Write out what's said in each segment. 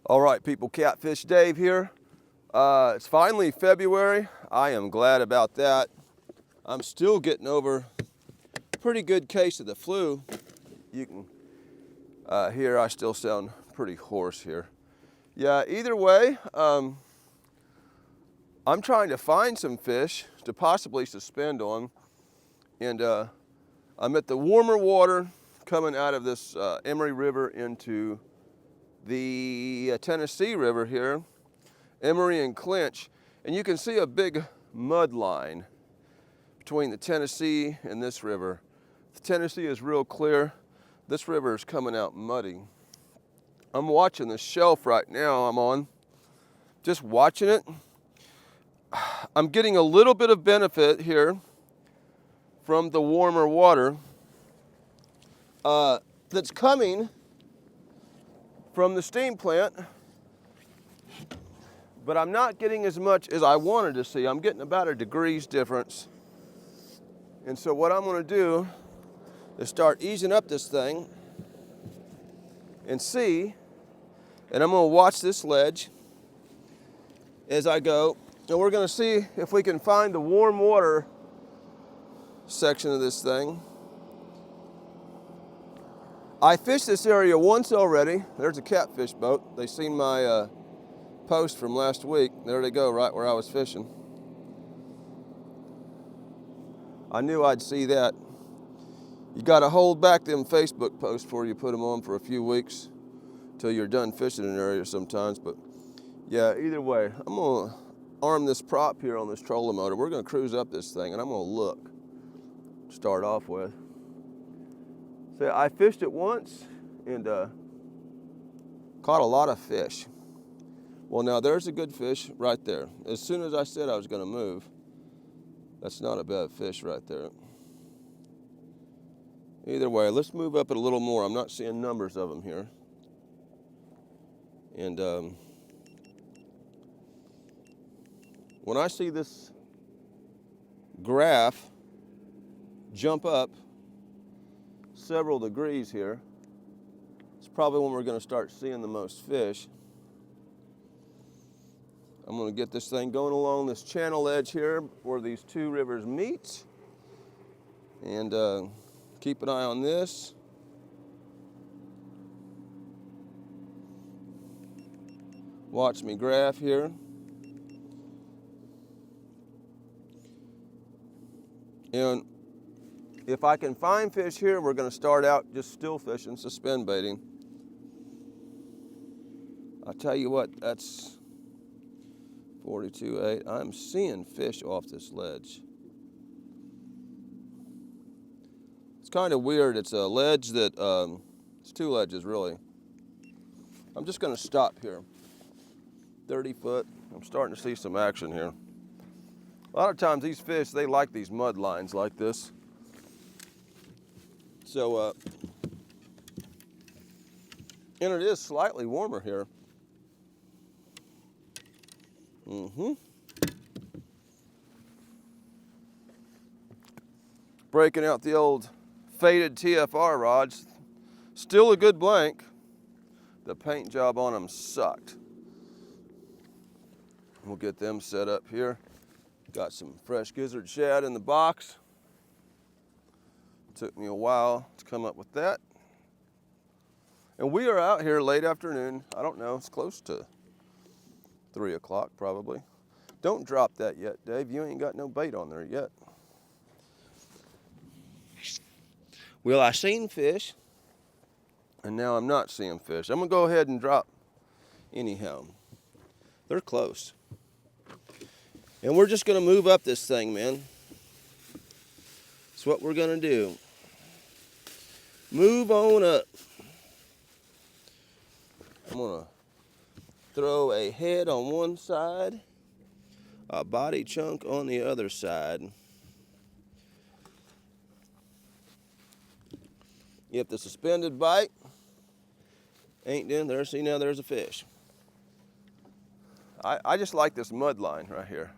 All right, people, Catfish Dave here. It's finally February. I am glad about that. I'm still getting over a pretty good case of the flu. You can hear I still sound pretty hoarse here. Yeah, either way, I'm trying to find some fish to possibly suspend on. And I'm at the warmer water coming out of this Emory River into the Tennessee River here, Emory and Clinch, and you can see a big mud line between the Tennessee and this river. The Tennessee is real clear. This river is coming out muddy. I'm watching the shelf right now I'm on, just watching it. I'm getting a little bit of benefit here from the warmer water that's coming from the steam plant, but I'm not getting as much as I wanted to see. I'm getting about a degree's difference. And so what I'm gonna do is start easing up this thing and see, and I'm gonna watch this ledge as I go, and we're gonna see if we can find the warm water section of this thing. I fished this area once already. There's a catfish boat. They seen my post from last week. There they go, right where I was fishing. I knew I'd see that. You gotta hold back them Facebook posts before you put them on for a few weeks till you're done fishing an area sometimes. But yeah, either way, I'm gonna arm this prop here on this trolling motor. We're gonna cruise up this thing and I'm gonna look to start off with. So I fished it once and caught a lot of fish. Well, now there's a good fish right there. As soon as I said I was gonna move, that's not a bad fish right there. Either way, let's move up it a little more. I'm not seeing numbers of them here. And when I see this graph jump up several degrees here, it's probably when we're going to start seeing the most fish. I'm going to get this thing going along this channel edge here where these two rivers meet, and keep an eye on this. Watch me graph here. And if I can find fish here, we're going to start out just still fishing, suspend baiting. I'll tell you what, that's 42.8. I'm seeing fish off this ledge. It's kind of weird. It's a ledge that, it's two ledges really. I'm just going to stop here. 30 foot. I'm starting to see some action here. A lot of times these fish, they like these mud lines like this. So, and it is slightly warmer here. Breaking out the old faded TFR rods. Still a good blank. The paint job on them sucked. We'll get them set up here. Got some fresh gizzard shad in the box. Took me a while to come up with that. And we are out here late afternoon. I don't know, it's close to 3 o'clock probably. Don't drop that yet, Dave. You ain't got no bait on there yet. Well, I seen fish, and now I'm not seeing fish. I'm gonna go ahead and drop anyhow. They're close. And we're just gonna move up this thing, man. That's what we're gonna do. Move on up. I'm gonna throw a head on one side, a body chunk on the other side. If the suspended bite ain't in there, see now there's a fish. I just like this mud line right here.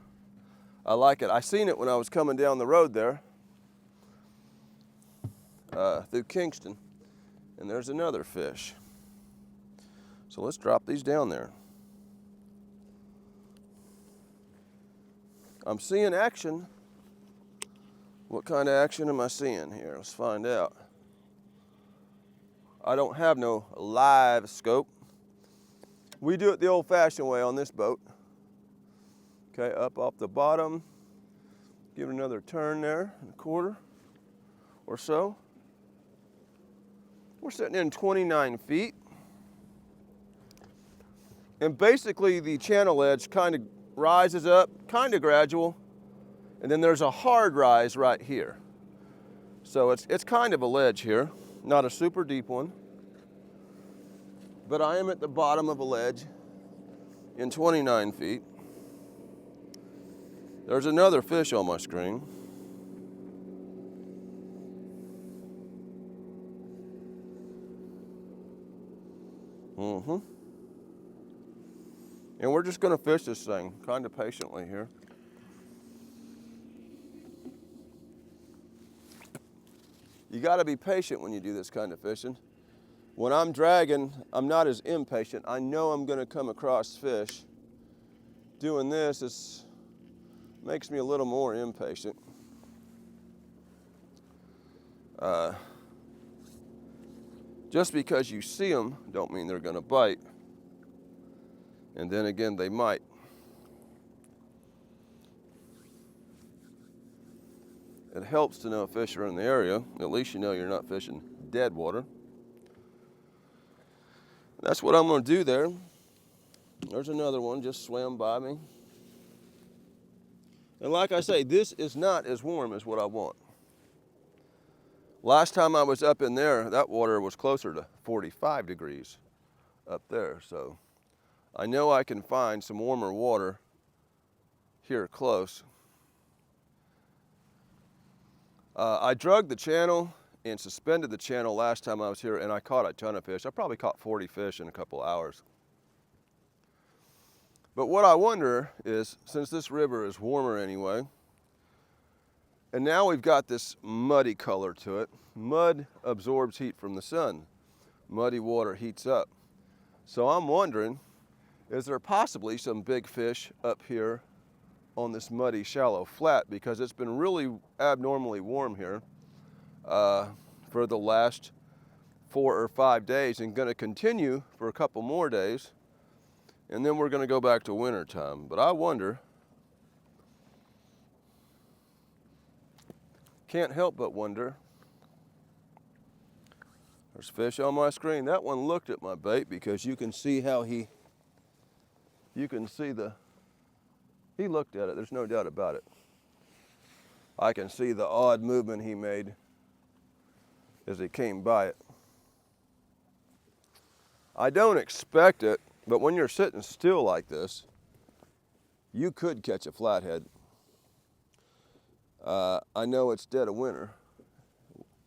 I like it. I seen it when I was coming down the road there through Kingston, and there's another fish. So let's drop these down there. I'm seeing action. What kind of action am I seeing here? Let's find out. I don't have no live scope. We do it the old-fashioned way on this boat. Okay, up off the bottom. Give it another turn there, a quarter or so. We're sitting in 29 feet. And basically the channel edge kind of rises up, kind of gradual, and then there's a hard rise right here. So it's kind of a ledge here, not a super deep one, but I am at the bottom of a ledge in 29 feet. There's another fish on my screen. And we're just gonna fish this thing kind of patiently here. You gotta be patient when you do this kind of fishing. When I'm dragging, I'm not as impatient. I know I'm gonna come across fish. Doing this makes me a little more impatient. Just because you see them don't mean they're gonna bite. And then again, they might. It helps to know if fish are in the area. At least you know you're not fishing dead water. That's what I'm gonna do there. There's another one just swam by me. And like I say, this is not as warm as what I want. Last time I was up in there, that water was closer to 45 degrees up there. So I know I can find some warmer water here close. I drugged the channel and suspended the channel last time I was here, and I caught a ton of fish. I probably caught 40 fish in a couple hours. But what I wonder is, since this river is warmer anyway, and now we've got this muddy color to it. Mud absorbs heat from the sun. Muddy water heats up. So I'm wondering, is there possibly some big fish up here on this muddy, shallow flat? Because it's been really abnormally warm here for the last 4 or 5 days, and gonna continue for a couple more days. And then we're gonna go back to winter time. But I wonder, can't help but wonder. There's fish on my screen. That one looked at my bait because you can see how he looked at it, there's no doubt about it. I can see the odd movement he made as he came by it. I don't expect it, but when you're sitting still like this, you could catch a flathead. I know it's dead of winter.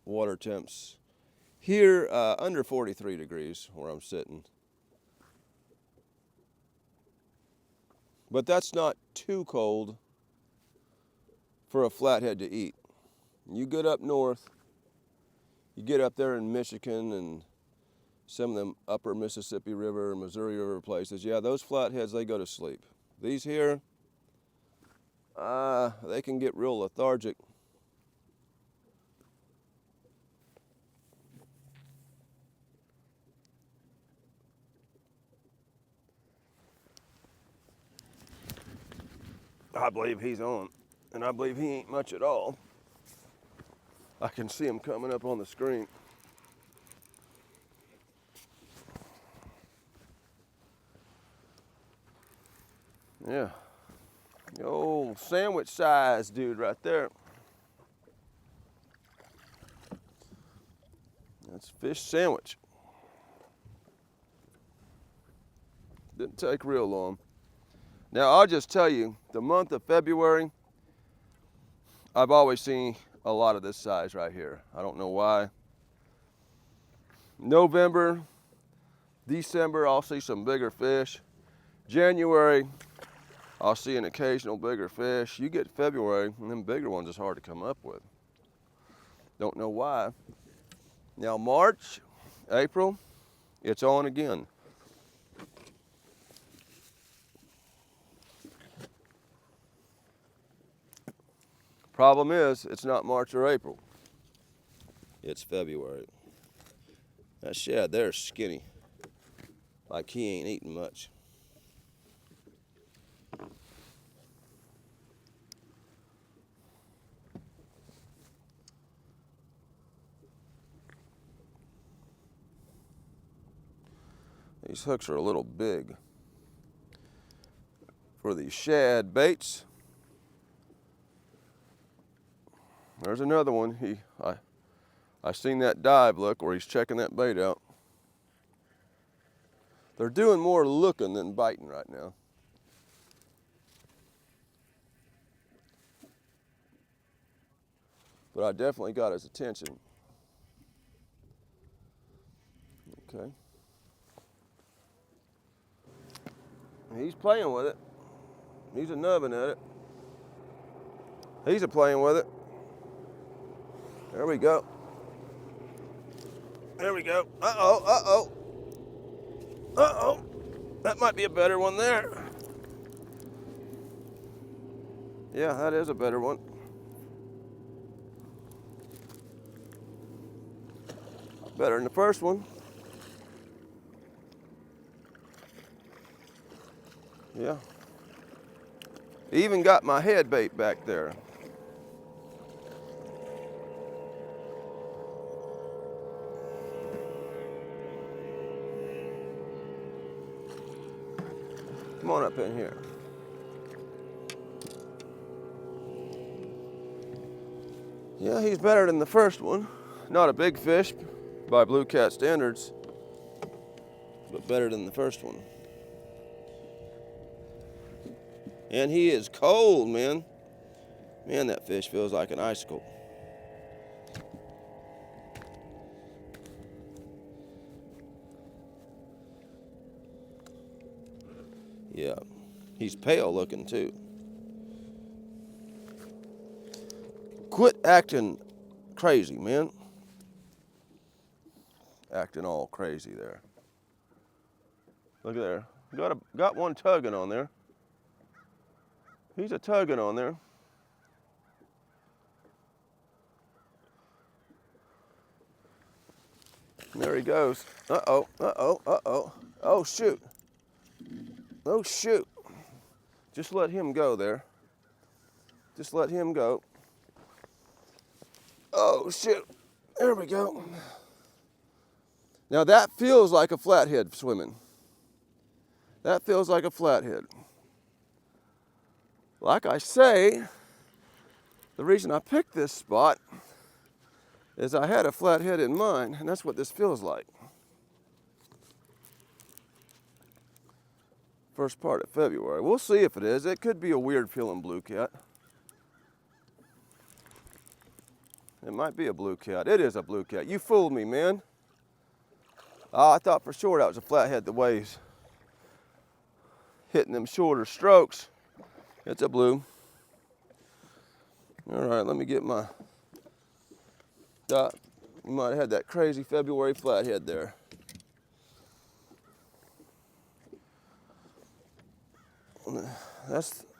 Water temps here under 43 degrees where I'm sitting. But that's not too cold for a flathead to eat. You get up north, you get up there in Michigan and some of them upper Mississippi River, Missouri River places, yeah, those flatheads, they go to sleep. These here, they can get real lethargic. I believe he's on, and I believe he ain't much at all. I can see him coming up on the screen. Yeah, the old sandwich size dude right there. That's fish sandwich. Didn't take real long. Now I'll just tell you, the month of February, I've always seen a lot of this size right here. I don't know why. November, December, I'll see some bigger fish. January, I'll see an occasional bigger fish. You get February, and them bigger ones is hard to come up with. Don't know why. Now March, April, it's on again. Problem is, it's not March or April. It's February. That shad there's skinny. Like he ain't eating much. These hooks are a little big for these shad baits. There's another one. I seen that dive look where he's checking that bait out. They're doing more looking than biting right now. But I definitely got his attention. Okay. He's playing with it. He's a nubbing at it. He's a playing with it. There we go. There we go. Uh-oh, uh-oh. Uh-oh. That might be a better one there. Yeah, that is a better one. Better than the first one. Yeah. Even got my head bait back there. Come on up in here. Yeah, he's better than the first one. Not a big fish by Blue Cat standards, but better than the first one. And he is cold, man. Man, that fish feels like an icicle. Yeah, he's pale looking too. Quit acting crazy, man. Acting all crazy there. Look at there. Got one tugging on there. He's a tugging on there. And there he goes. Uh-oh, uh-oh, uh-oh. Oh, shoot. Oh, shoot. Just let him go there. Just let him go. Oh, shoot. There we go. Now that feels like a flathead swimming. That feels like a flathead. Like I say, the reason I picked this spot is I had a flathead in mind, and that's what this feels like. First part of February. We'll see if it is. It could be a weird feeling blue cat. It might be a blue cat. It is a blue cat. You fooled me, man. I thought for sure that was a flathead the way he's hitting them shorter strokes. It's a blue. All right, let me get my dot. You might have had that crazy February flathead there.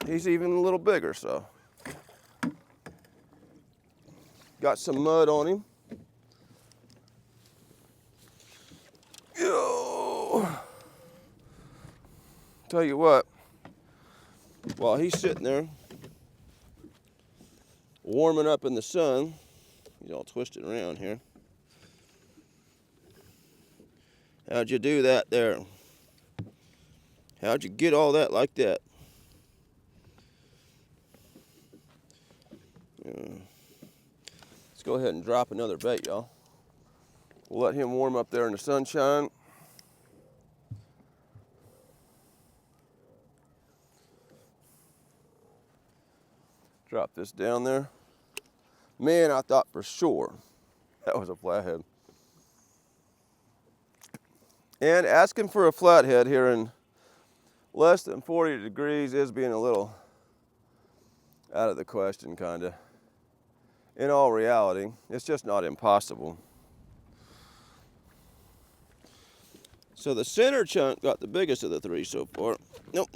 He's even a little bigger, so. Got some mud on him. Yo. Tell you what, while he's sitting there warming up in the sun, he's all twisted around here. How'd you do that there? How'd you get all that like that? Let's go ahead and drop another bait, y'all. We'll let him warm up there in the sunshine. Drop this down there. Man, I thought for sure that was a flathead. And asking for a flathead here in less than 40 degrees is being a little out of the question, kinda. In all reality, it's just not impossible. So the center chunk got the biggest of the three so far. Nope.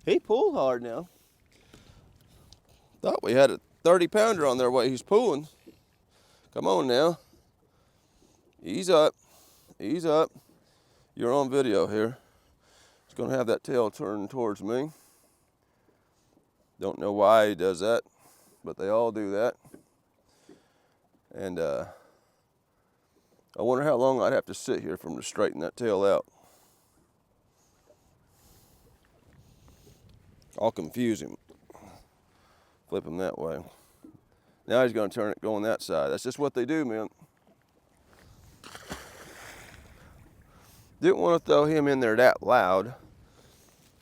He pulled hard now. Thought we had a 30-pounder on there while he's pulling. Come on now. Ease up. Ease up. You're on video here. He's going to have that tail turned towards me. Don't know why he does that, but they all do that. And I wonder how long I'd have to sit here for him to straighten that tail out. I'll confuse him. Flip him that way. Now he's going to turn it going that side. That's just what they do, man. Didn't want to throw him in there that loud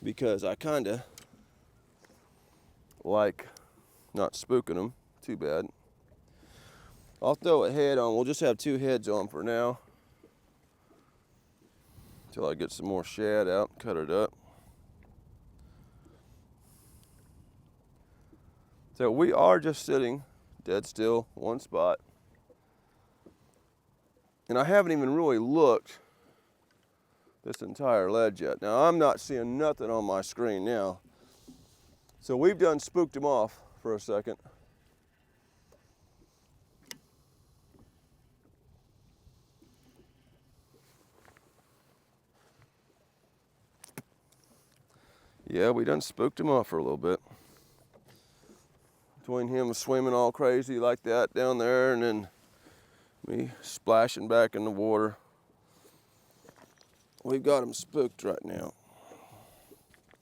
because I kind of like not spooking him too bad. I'll throw a head on. We'll just have 2 heads on for now until I get some more shad out, cut it up. So we are just sitting dead still, one spot. And I haven't even really looked this entire ledge yet. Now I'm not seeing nothing on my screen now. So we've done spooked him off for a second. Yeah, we done spooked him off for a little bit. Between him swimming all crazy like that down there and then me splashing back in the water. We've got him spooked right now.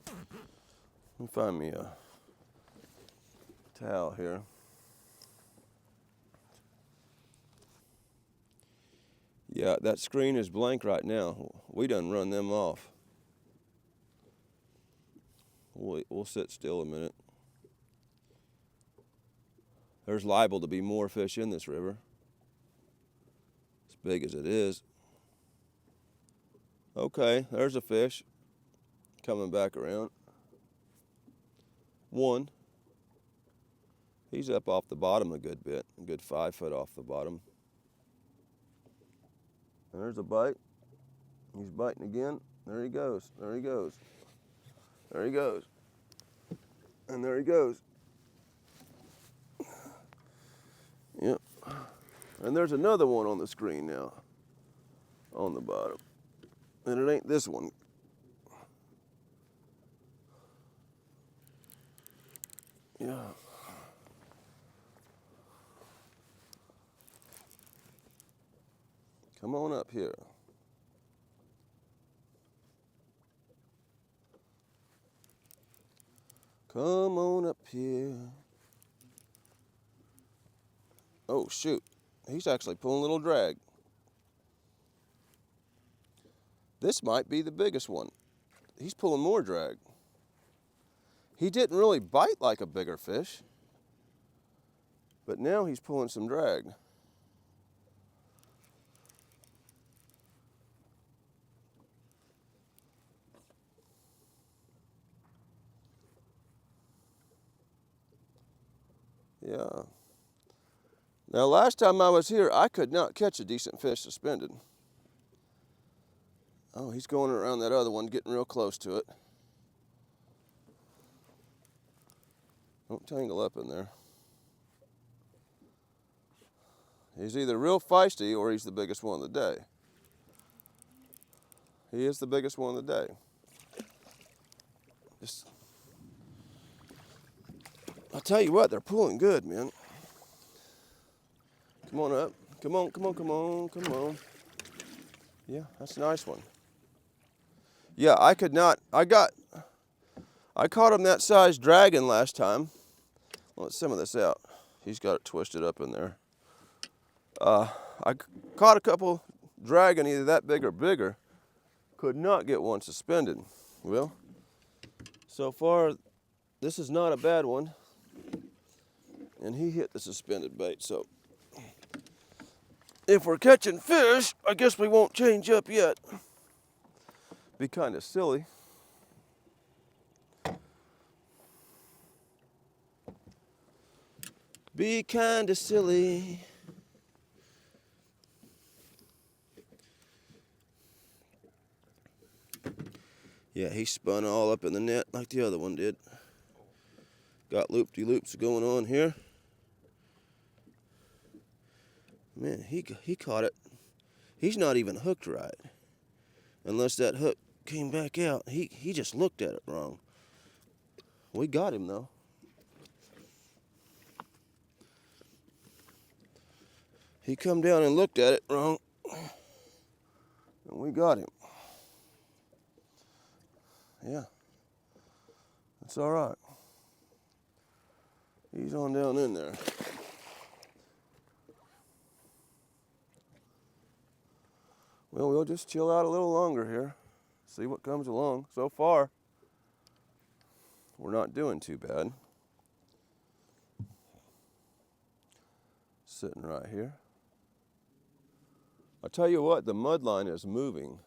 Let me find me a towel here. Yeah, that screen is blank right now. We done run them off. We'll sit still a minute. There's liable to be more fish in this river, as big as it is. Okay, there's a fish coming back around. One. He's up off the bottom a good bit, a good 5 foot off the bottom. And there's a bite. He's biting again. There he goes. There he goes. There he goes. And there he goes. Yep. And there's another one on the screen now, on the bottom. And it ain't this one. Yeah. Come on up here. Come on up here. Oh, shoot. He's actually pulling a little drag. This might be the biggest one. He's pulling more drag. He didn't really bite like a bigger fish, but now he's pulling some drag. Yeah. Now, last time I was here, I could not catch a decent fish suspended. Oh, he's going around that other one, getting real close to it. Don't tangle up in there. He's either real feisty or he's the biggest one of the day. He is the biggest one of the day. I'll tell you what, they're pulling good, man. Come on up. Come on, come on, come on, come on. Yeah, that's a nice one. Yeah, I caught him that size dragging last time. Let some of this out. He's got it twisted up in there. I caught a couple dragging either that big or bigger. Could not get one suspended. Well, so far, this is not a bad one. And he hit the suspended bait, so if we're catching fish, I guess we won't change up yet. Be kind of silly. Be kind of silly. Yeah, he spun all up in the net like the other one did. Got loop-de-loops going on here. Man, he caught it. He's not even hooked right. Unless that hook came back out. He just looked at it wrong. We got him though. He come down and looked at it wrong. And we got him. Yeah. That's all right. He's on down in there. Well, we'll just chill out a little longer here. See what comes along. So far, we're not doing too bad. Sitting right here. I'll tell you what, the mudline is moving.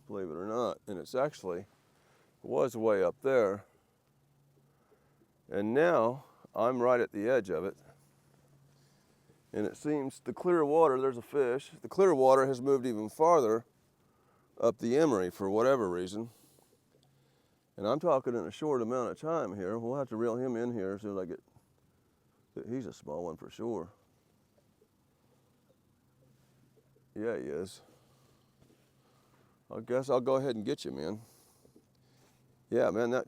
Believe it or not. And it's actually, it was way up there. And now, I'm right at the edge of it. And it seems the clear water, there's a fish. The clear water has moved even farther up the Emery for whatever reason. And I'm talking in a short amount of time here. We'll have to reel him in here as soon as I get, he's a small one for sure. Yeah, he is. I guess I'll go ahead and get you, man. Yeah, man, that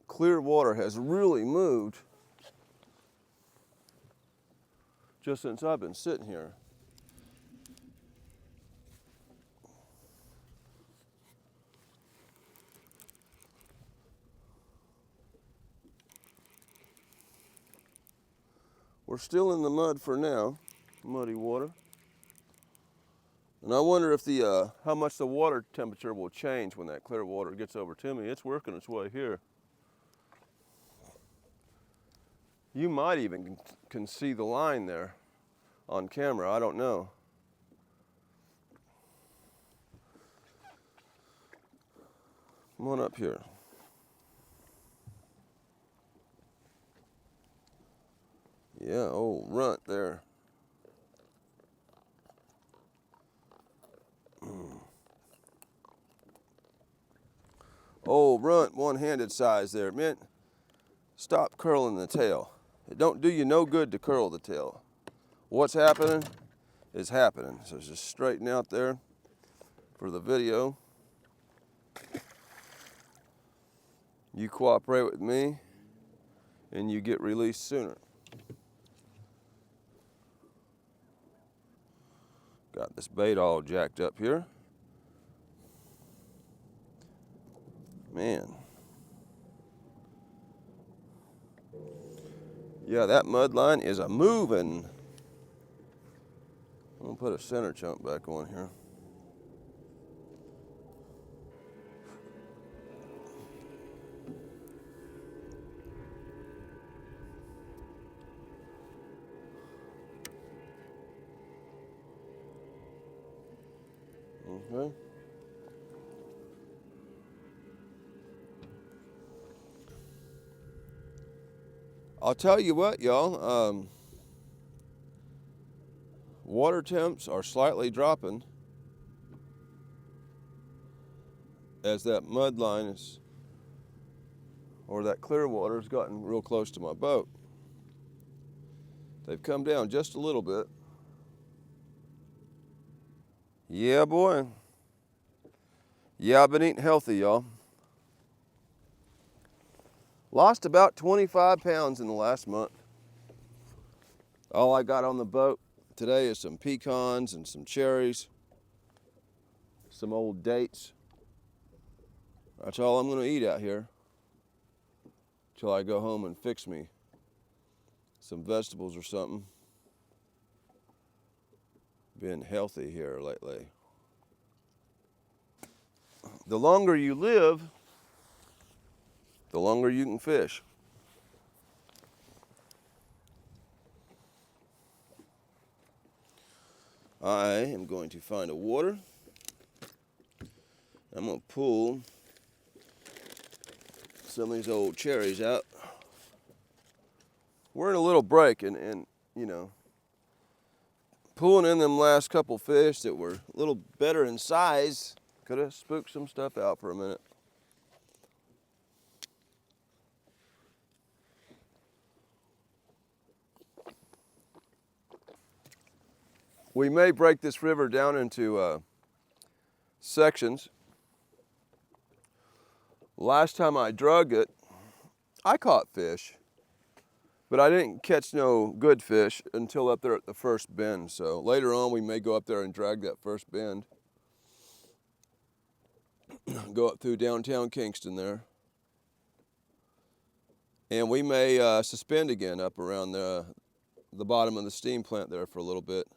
clear water has really moved just since I've been sitting here. We're still in the mud for now, muddy water. And I wonder if the how much the water temperature will change when that clear water gets over to me. It's working its way here. You might even can see the line there on camera. I don't know. Come on up here. Yeah, old runt there. Old runt, one-handed size there. Man, stop curling the tail. It don't do you no good to curl the tail. What's happening is happening. So just straighten out there for the video. You cooperate with me and you get released sooner. Got this bait all jacked up here. Man. Yeah, that mud line is a moving. I'm gonna put a center chunk back on here. Okay. I'll tell you what, y'all. Water temps are slightly dropping as that mud line is, or that clear water has gotten real close to my boat. They've come down just a little bit. Yeah, boy. Yeah, I've been eating healthy, y'all. Lost about 25 pounds in the last month. All I got on the boat today is some pecans and some cherries, some old dates. That's all I'm gonna eat out here till I go home and fix me some vegetables or something. Been healthy here lately. The longer you live, the longer you can fish. I am going to find a water. I'm going to pull some of these old cherries out. We're in a little break and you know, pulling in them last couple fish that were a little better in size could have spooked some stuff out for a minute. We may break this river down into sections. Last time I drug it, I caught fish, but I didn't catch no good fish until up there at the first bend. So later on, we may go up there and drag that first bend. Go up through downtown Kingston there. And we may suspend again up around the bottom of the steam plant there for a little bit.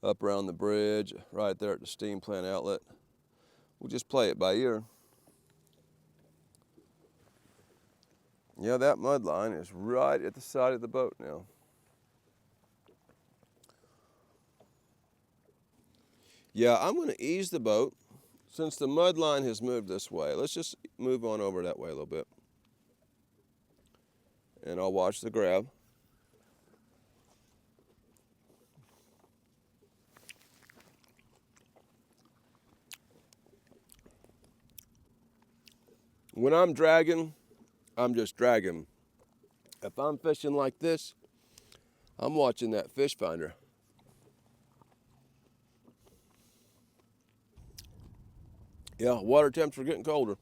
Up around the bridge, right there at the steam plant outlet. We'll just play it by ear. Yeah, that mud line is right at the side of the boat now. Yeah, I'm going to ease the boat. Since the mud line has moved this way, let's just move on over that way a little bit. And I'll watch the grab. When I'm dragging, I'm just dragging. If I'm fishing like this, I'm watching that fish finder. Yeah, water temps are getting colder.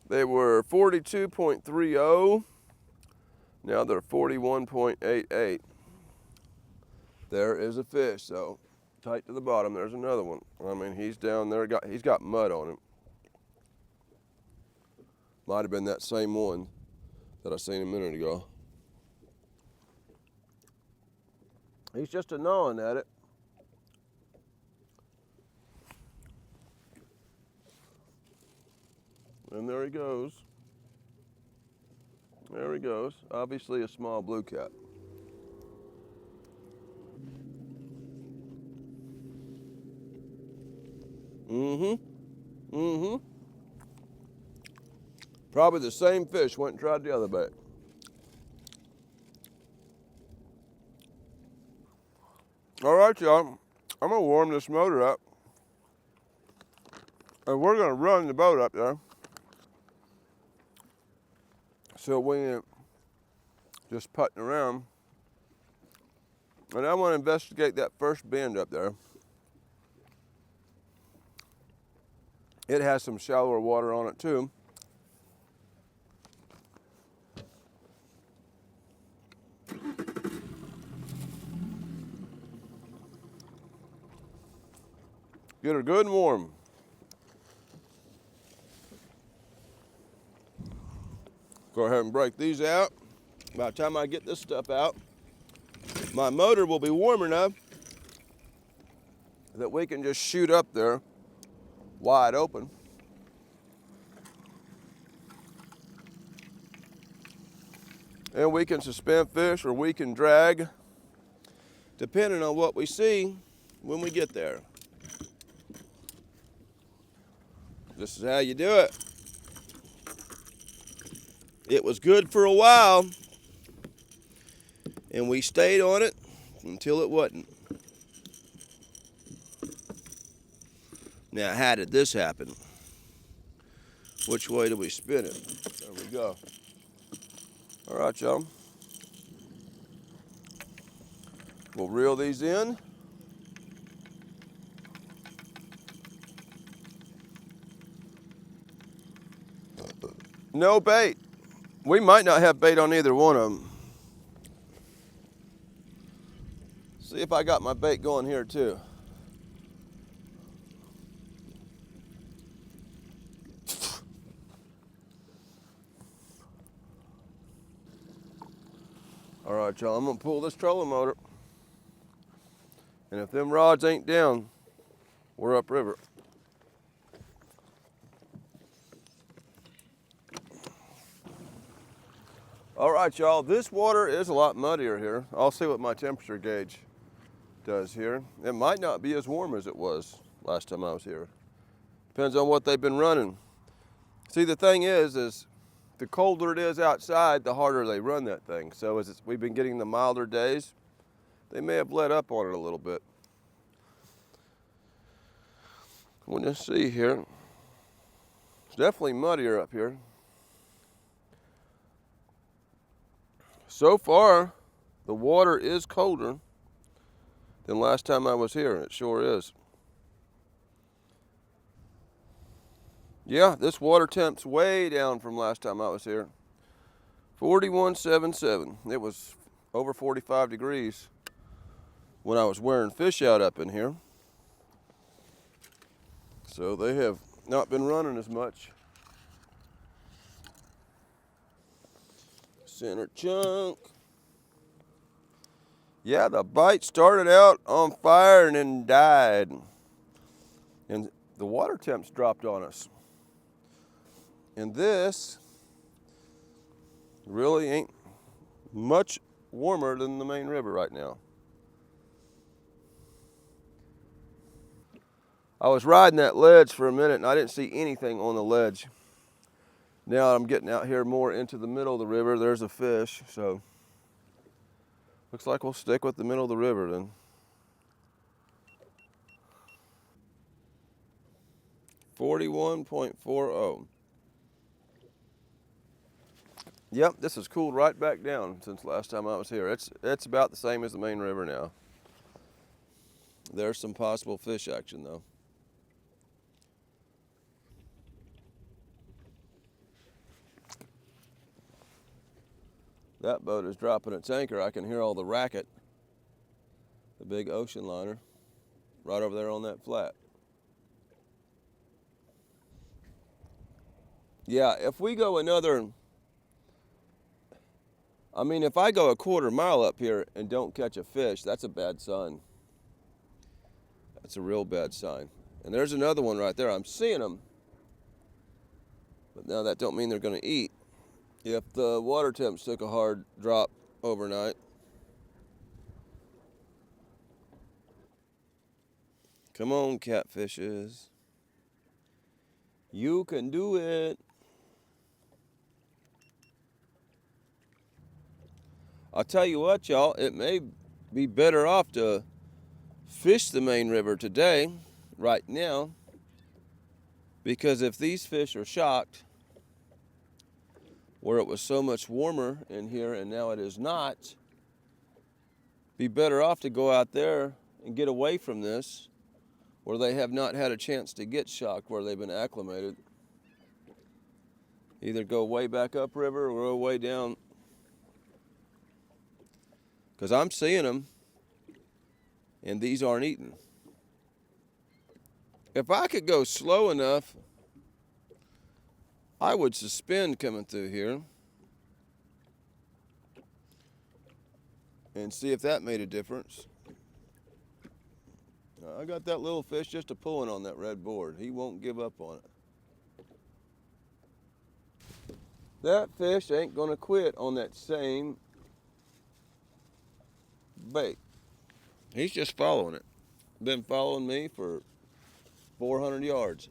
They were 42.30. Now they're 41.88. There is a fish, so tight to the bottom. There's another one. I mean, he's down there. He's got mud on him. Might have been that same one that I seen a minute ago. He's just a gnawing at it. And there he goes. There he goes. Obviously a small blue cat. Probably the same fish went and tried the other bait. All right, y'all. I'm gonna warm this motor up. And we're gonna run the boat up there. So we ain't just putting around. And I want to investigate that first bend up there. It has some shallower water on it too. Get her good and warm. Go ahead and break these out. By the time I get this stuff out, my motor will be warm enough that we can just shoot up there wide open. And we can suspend fish or we can drag, depending on what we see when we get there. This is how you do it. It was good for a while, and we stayed on it until it wasn't. Now, how did this happen? Which way do we spin it? There we go. All right, y'all. We'll reel these in. No bait. We might not have bait on either one of them. See if I got my bait going here too. All right, y'all, I'm gonna pull this trolling motor. And if them rods ain't down, we're upriver. All right, y'all, this water is a lot muddier here. I'll see what my temperature gauge does here. It might not be as warm as it was last time I was here. Depends on what they've been running. See, the thing is the colder it is outside, the harder they run that thing. So as we've been getting the milder days, they may have let up on it a little bit. We'll just see here. It's definitely muddier up here. So far, The water is colder than last time I was here. It sure is. Yeah, this water temp's way down from last time I was here. 41.77. It was over 45 degrees when I was wearing fish out up in here. So they have not been running as much. Center chunk. Yeah, the bite started out on fire and then died. And the water temps dropped on us. And this really ain't much warmer than the main river right now. I was riding that ledge for a minute and I didn't see anything on the ledge. Now I'm getting out here more into the middle of the river. There's a fish, so looks like we'll stick with the middle of the river then. 41.40. Yep, this has cooled right back down since last time I was here. It's about the same as the main river now. There's some possible fish action though. That boat is dropping its anchor. I can hear all the racket. The big ocean liner right over there on that flat. Yeah, if we go another, if I go a quarter mile up here and don't catch a fish, that's a bad sign. That's a real bad sign. And there's another one right there. I'm seeing them. But now that don't mean they're going to eat. If the water temps took a hard drop overnight. Come on, catfishes. You can do it. I'll tell you what, y'all, it may be better off to fish the main river today, right now, because if these fish are shocked, where it was so much warmer in here and now it is not, be better off to go out there and get away from this, where they have not had a chance to get shocked, where they've been acclimated. Either go way back upriver or go way down. Because I'm seeing them, and these aren't eating. If I could go slow enough, I would suspend coming through here and see if that made a difference. I got that little fish just a pulling on that red board. He won't give up on it. That fish ain't gonna quit on that same bait. He's just following it. Been following me for 400 yards.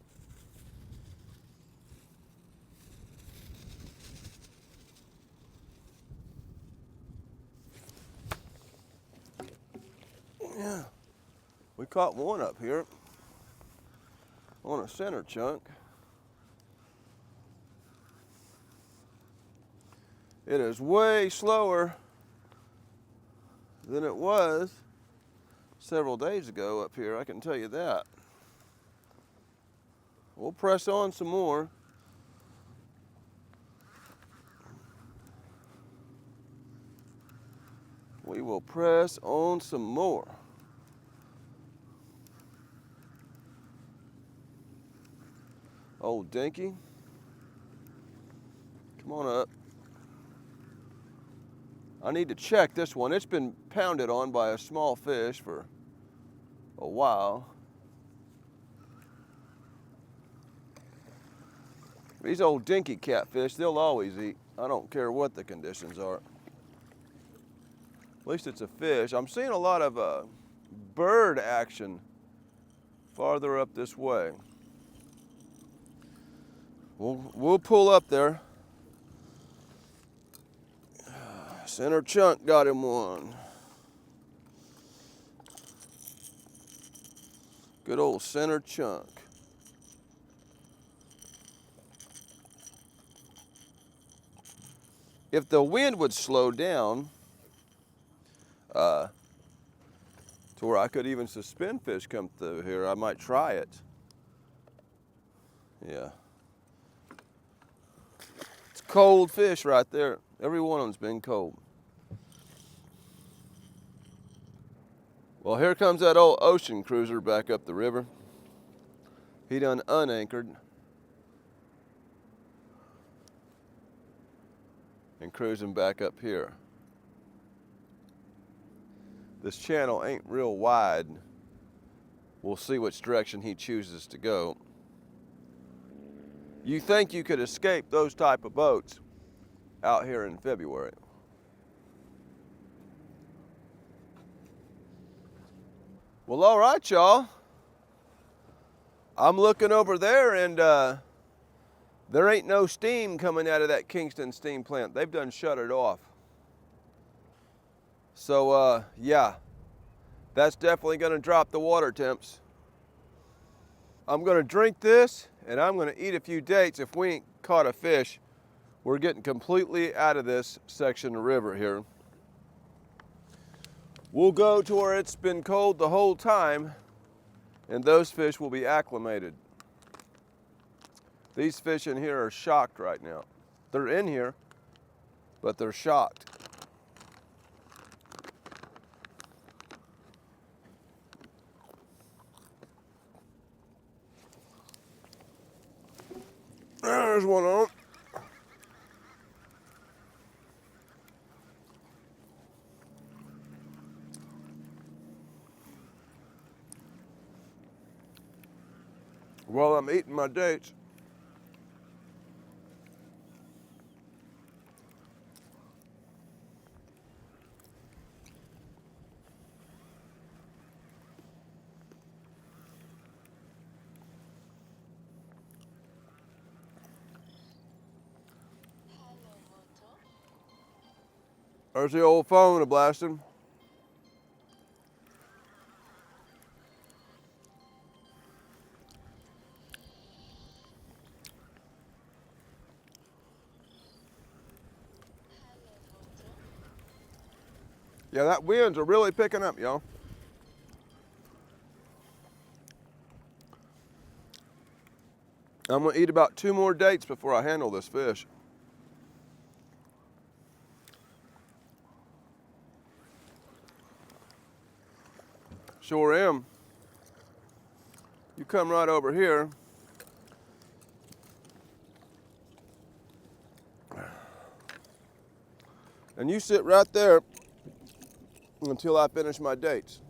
Yeah, we caught one up here on a center chunk. It is way slower than it was several days ago up here, I can tell you that. We'll press on some more. We will press on some more. Old Dinky, come on up. I need to check this one. It's been pounded on by a small fish for a while. These old dinky catfish, they'll always eat. I don't care what the conditions are. At least it's a fish. I'm seeing a lot of bird action farther up this way. We'll pull up there. Center chunk got him one. Good old center chunk. If the wind would slow down, to where I could even suspend fish come through here. I might try it. Yeah. It's cold fish right there. Every one of them's been cold. Well, here comes that old ocean cruiser back up the river. He done unanchored and cruising back up here. This channel ain't real wide. We'll see which direction he chooses to go. You think you could escape those type of boats out here in February. Well, all right, y'all. I'm looking over there and there ain't no steam coming out of that Kingston steam plant. They've done shut it off. So yeah, that's definitely gonna drop the water temps. I'm gonna drink this and I'm gonna eat a few dates. If we ain't caught a fish, we're getting completely out of this section of river here. We'll go to where it's been cold the whole time and those fish will be acclimated. These fish in here are shocked right now. They're in here, but they're shocked. There's one on. While I'm eating my dates, there's the old phone a-blasting. Yeah, that winds are really picking up, y'all. I'm gonna eat about 2 more dates before I handle this fish. Sure am. You come right over here. And you sit right there until I finish my dates.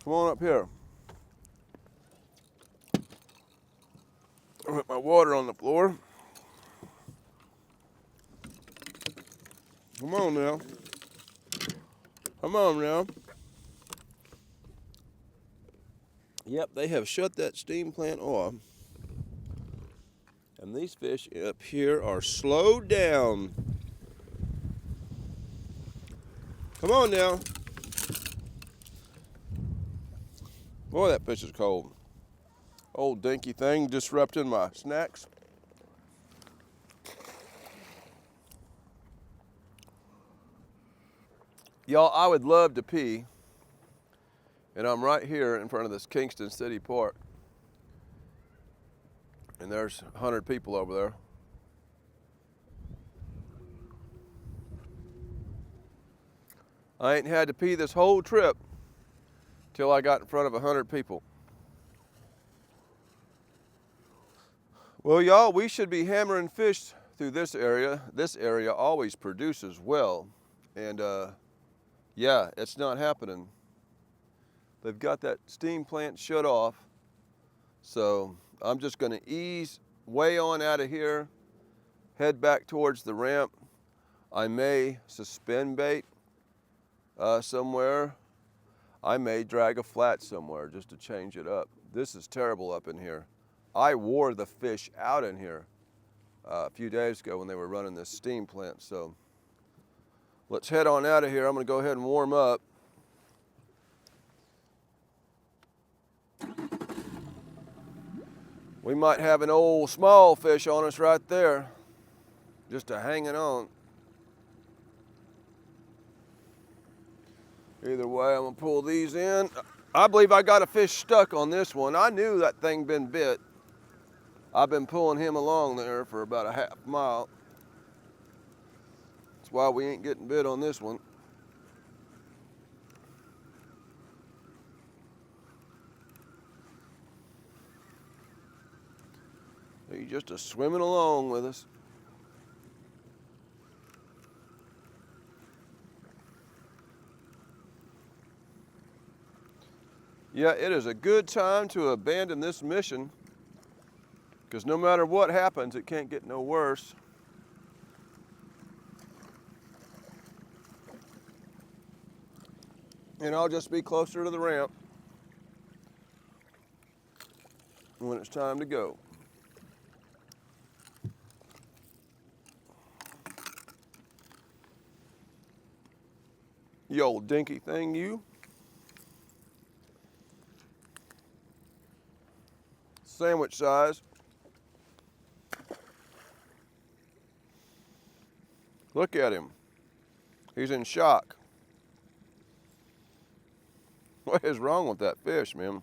Come on up here. I put my water on the floor. Come on now. Come on now. Yep, they have shut that steam plant off. And these fish up here are slowed down. Come on now. Boy, that fish is cold. Old dinky thing disrupting my snacks. Y'all, I would love to pee. And I'm right here in front of this Kingston City Park. And there's 100 people over there. I ain't had to pee this whole trip till I got in front of 100 people. Well, y'all, we should be hammering fish through this area. This area always produces well. And yeah, it's not happening. They've got that steam plant shut off. So I'm just gonna ease way on out of here, head back towards the ramp. I may suspend bait somewhere. I may drag a flat somewhere just to change it up. This is terrible up in here. I wore the fish out in here a few days ago when they were running this steam plant. So let's head on out of here. I'm gonna go ahead and warm up. We might have an old small fish on us right there, just a hanging on. Either way, I'm gonna pull these in. I believe I got a fish stuck on this one. I knew that thing been bit. I've been pulling him along there for about a half mile. That's why we ain't getting bit on this one. He's just a swimming along with us. Yeah, it is a good time to abandon this mission because no matter what happens, it can't get no worse. And I'll just be closer to the ramp when it's time to go. You old dinky thing, you. Sandwich size. Look at him. He's in shock. What is wrong with that fish, man?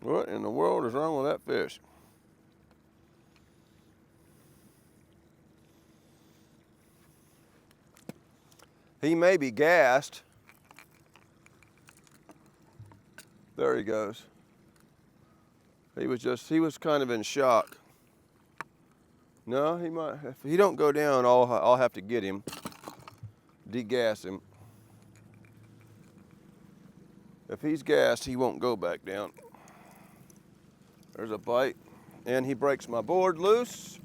What in the world is wrong with that fish? He may be gassed. There he goes. He was kind of in shock. No, he might, if he don't go down, I'll have to get him, degas him. If he's gassed, he won't go back down. There's a bite, and he breaks my board loose.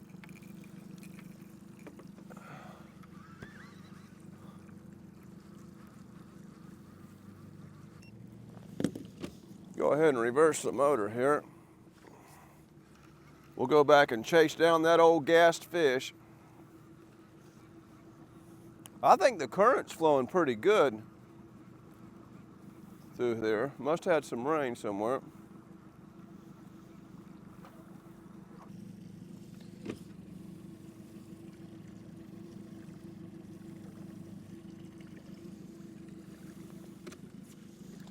Go ahead and reverse the motor here. We'll go back and chase down that old gassed fish. I think the current's flowing pretty good through there. Must have had some rain somewhere.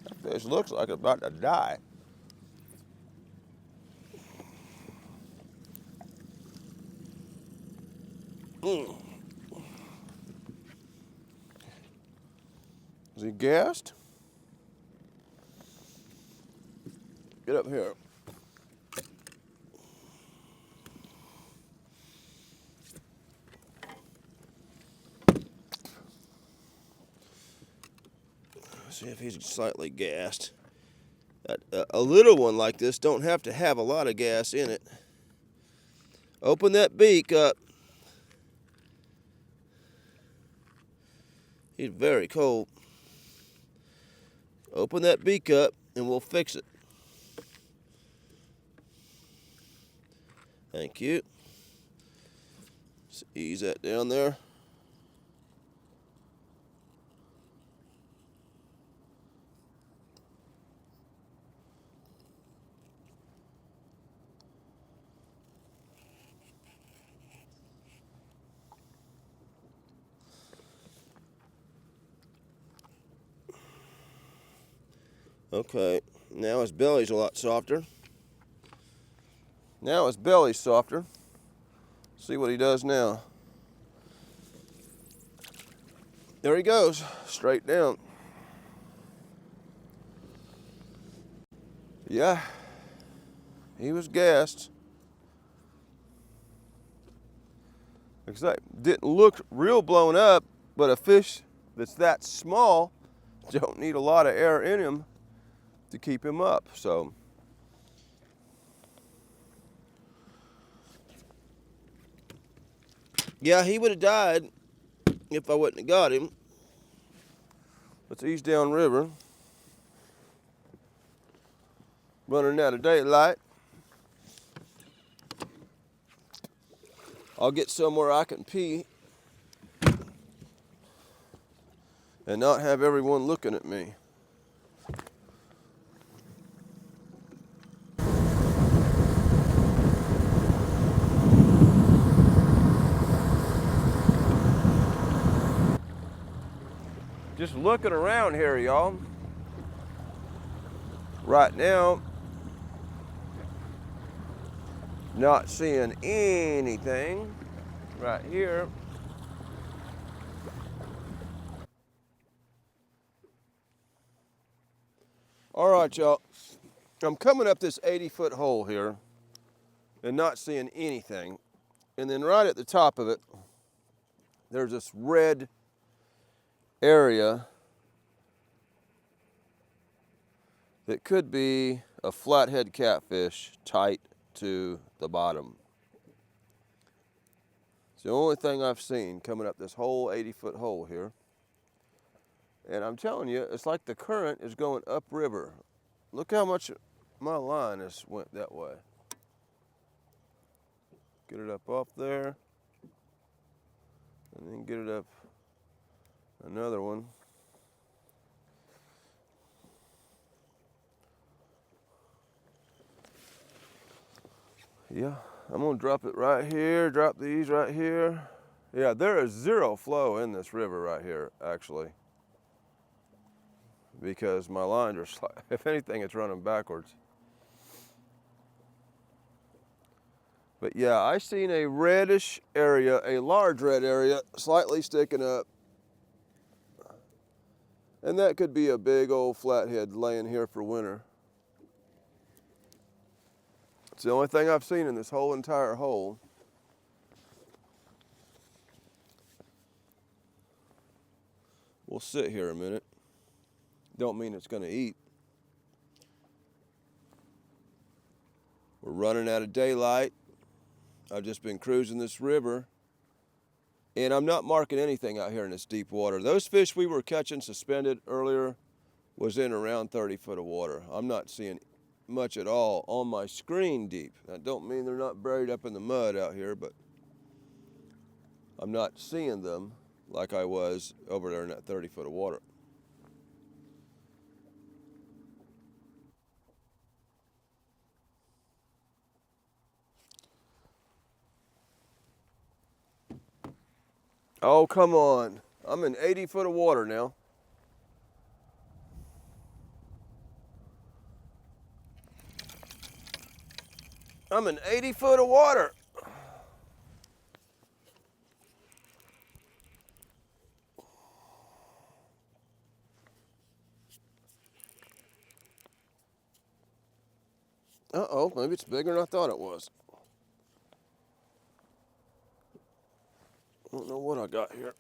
That fish looks like it's about to die. Is he gassed? Get up here. See if he's slightly gassed. A little one like this don't have to have a lot of gas in it. Open that beak up. He's very cold. Open that beak up and we'll fix it. Thank you. Just ease that down there. Okay, now his belly's a lot softer. Now his belly's softer. See what he does now. There he goes, straight down. Yeah, he was gassed. Exactly. Didn't look real blown up, but a fish that's that small don't need a lot of air in him to keep him up, so. Yeah, he would have died if I wouldn't have got him. Let's ease down river. Running out of daylight. I'll get somewhere I can pee and not have everyone looking at me. looking around here, y'all. Right now, not seeing anything right here. All right, y'all. I'm coming up this 80-foot hole here and not seeing anything. And then right at the top of it, there's this red area that could be a flathead catfish tight to the bottom. It's the only thing I've seen coming up this whole 80-foot hole here. And I'm telling you, it's like the current is going upriver. Look how much my line has went that way. Get it up off there, and then get it up another one. Yeah, I'm gonna drop it right here, drop these right here. Yeah, there is zero flow in this river right here, actually. Because my lines are, if anything, it's running backwards. But yeah, I seen a reddish area, a large red area, slightly sticking up. And that could be a big old flathead laying here for winter. It's the only thing I've seen in this whole entire hole. We'll sit here a minute. Don't mean it's gonna eat. We're running out of daylight. I've just been cruising this river, and I'm not marking anything out here in this deep water. Those fish we were catching suspended earlier was in around 30 foot of water. I'm not seeing much at all on my screen deep. That don't mean they're not buried up in the mud out here, but I'm not seeing them like I was over there in that 30 foot of water. Oh, come on. I'm in 80 foot of water now. I'm in 80 foot of water. Uh-oh, maybe it's bigger than I thought it was. I don't know what I got here.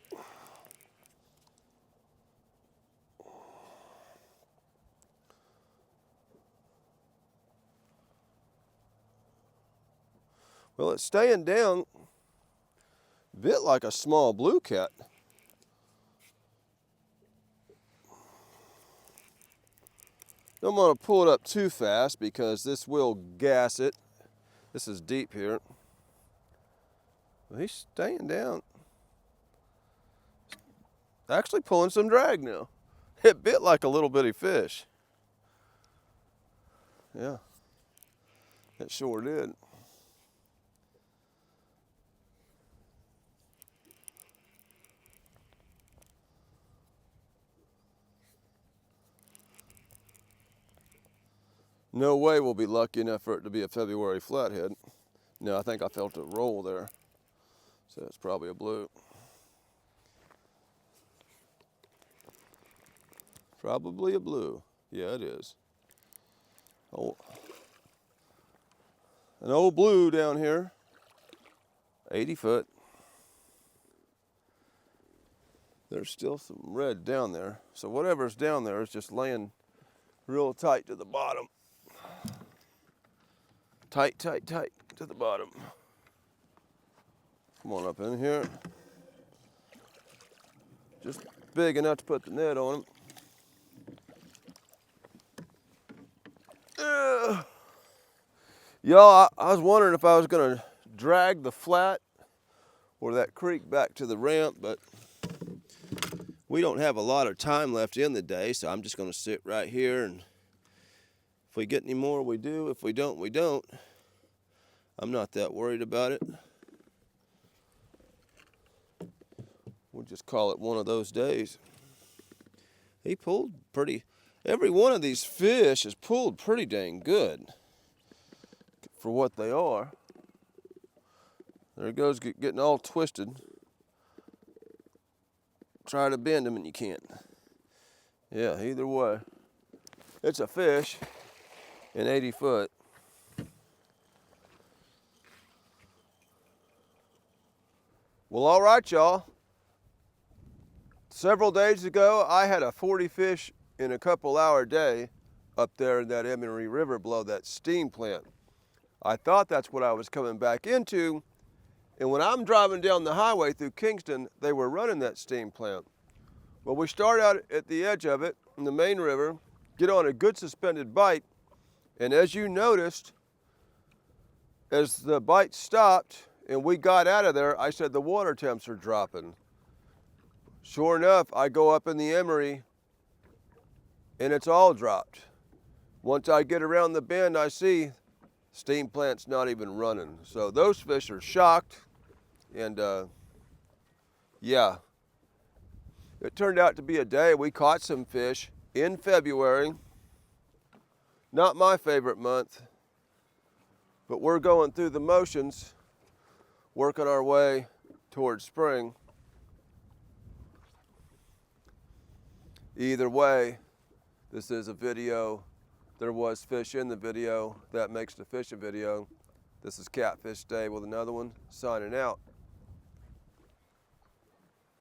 Well, it's staying down a bit like a small blue cat. Don't want to pull it up too fast because this will gas it. This is deep here. Well, he's staying down. Actually pulling some drag now. It bit like a little bitty fish. Yeah, it sure did. No way we'll be lucky enough for it to be a February flathead. No, I think I felt a roll there. So it's probably a blue. Probably a blue. Yeah, it is. Oh, an old blue down here. 80 foot. There's still some red down there. So whatever's down there is just laying real tight to the bottom. Tight, tight, tight to the bottom. Come on up in here. Just big enough to put the net on them. Y'all, I was wondering if I was gonna drag the flat or that creek back to the ramp, but we don't have a lot of time left in the day, so I'm just gonna sit right here, and if we get any more, we do. If we don't, we don't. I'm not that worried about it. We'll just call it one of those days. He pulled pretty, every one of these fish is pulled pretty dang good for what they are. There it goes, getting all twisted. Try to bend them and you can't. Yeah, either way. It's a fish in 80 foot. Well, all right, y'all. Several days ago, I had a 40 fish in a couple-hour day up there in that Emory River below that steam plant. I thought that's what I was coming back into, and when I'm driving down the highway through Kingston, they were running that steam plant. Well, we start out at the edge of it in the main river, get on a good suspended bite, and as you noticed, as the bite stopped and we got out of there, I said the water temps are dropping. Sure enough, I go up in the Emory and it's all dropped. Once I get around the bend, I see steam plant's not even running. So those fish are shocked, and yeah. It turned out to be a day. We caught some fish in February. Not my favorite month, but we're going through the motions, working our way towards spring. Either way, this is a video. There was fish in the video. That makes the fishing video. This is Catfish Day with another one. Signing out.